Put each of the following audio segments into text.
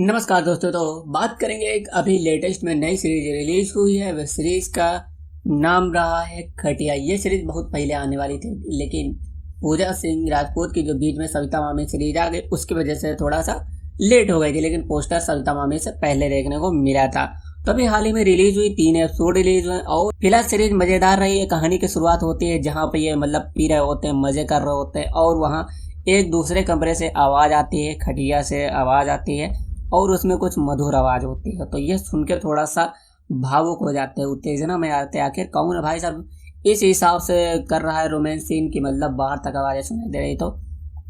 नमस्कार दोस्तों। तो बात करेंगे एक अभी लेटेस्ट में नई सीरीज रिलीज हुई है। वह सीरीज का नाम रहा है खटिया। ये सीरीज बहुत पहले आने वाली थी, लेकिन पूजा सिंह राजपूत की जो बीच में सविता मामी सीरीज आ गई, उसकी वजह से थोड़ा सा लेट हो गई थी। लेकिन पोस्टर सविता मामी से पहले देखने को मिला था। तो अभी हाल ही में रिलीज हुई, 3 एपिसोड रिलीज हुए और फिलहाल सीरीज मजेदार रही है। कहानी की शुरुआत होती है जहाँ पे ये पी रहे होते हैं, मजे कर रहे होते हैं और वहाँ एक दूसरे कमरे से आवाज आती है, खटिया से आवाज आती है और उसमें कुछ मधुर आवाज होती है। तो ये सुनकर थोड़ा सा भावुक हो जाते हैं, उत्तेजना में आते हैं। आखिर कौन है भाई साहब इस हिसाब से कर रहा है रोमांस सीन की, बाहर तक आवाजें सुनाई दे रही। तो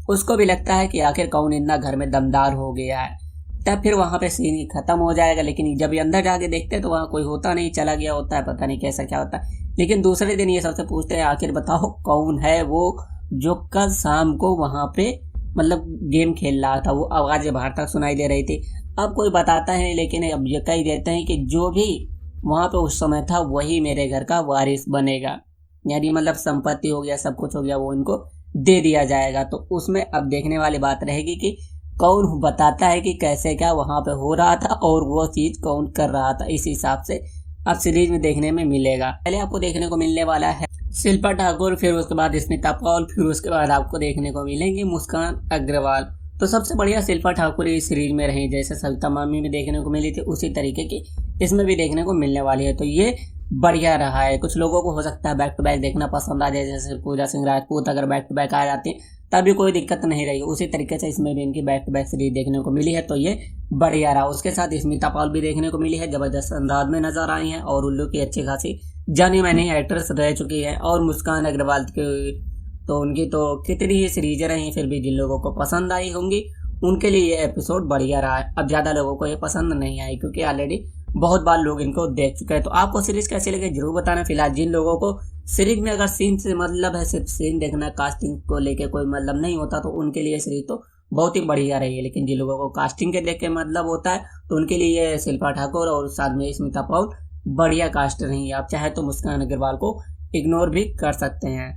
उसको भी लगता है कि आखिर कौन इतना घर में दमदार हो गया है। तब फिर वहां पे सीन खत्म हो जाएगा। लेकिन जब ये अंदर जाके देखते हैं तो वहां कोई होता नहीं, चला गया होता है, पता नहीं कैसा क्या होता है। लेकिन दूसरे दिन ये सबसे पूछते हैं आखिर बताओ कौन है वो जो कल शाम को वहां पे गेम खेल रहा था। वो आवाजें बाहर तक सुनाई दे रही थी। अब कोई बताता है, लेकिन अब ये कह देते हैं कि जो भी वहां पे उस समय था वही मेरे घर का वारिस बनेगा। यानी संपत्ति हो गया, सब कुछ हो गया, वो इनको दे दिया जाएगा। तो उसमें अब देखने वाली बात रहेगी कि कौन बताता है कि कैसे क्या वहां पे हो रहा था और वो चीज कौन कर रहा था। इस हिसाब से अब सीरीज में देखने में मिलेगा। पहले आपको देखने को मिलने वाला है शिल्पा ठाकुर, फिर उसके बाद स्मिता पॉल, फिर उसके बाद आपको देखने को मिलेंगे मुस्कान अग्रवाल। तो सबसे बढ़िया शिल्पा ठाकुर इस सीरीज में रही, जैसे सविता मामी में देखने को मिली थी उसी तरीके की इसमें भी देखने को मिलने वाली है। तो ये बढ़िया रहा है। कुछ लोगों को हो सकता है बैक टू बैक देखना पसंद आ जाए, जैसे पूजा सिंह राजपूत अगर बैक टू बैक आ जाती तभी कोई दिक्कत नहीं रही। उसी तरीके से इसमें भी इनकी बैक टू बैक सीरीज देखने को मिली है, तो ये बढ़िया रहा। उसके साथ स्मिता पॉल भी देखने को मिली है, जबरदस्त अंदाज में नजर आई है और उल्लू की अच्छी खासी जानी मानी एक्ट्रेस रह चुकी है। और मुस्कान अग्रवाल की तो उनकी तो कितनी ही सीरीजें रही, फिर भी जिन लोगों को पसंद आई होंगी उनके लिए ये एपिसोड बढ़िया रहा है। अब ज्यादा लोगों को ये पसंद नहीं आई क्योंकि ऑलरेडी बहुत बार लोग इनको देख चुके हैं। तो आपको सीरीज कैसी लगे जरूर बताना। फिलहाल जिन लोगों को सीरीज में अगर सीन से है, सिर्फ सीन देखना, कास्टिंग को लेके कोई नहीं होता, तो उनके लिए सीरीज तो बहुत ही बढ़िया रही है। लेकिन जिन लोगों को कास्टिंग के देख के होता है तो उनके लिए ये शिल्पा ठाकुर और साथ में स्मिता पॉल बढ़िया कास्ट रही है। आप चाहे तो मुस्कान अग्रवाल को इग्नोर भी कर सकते हैं।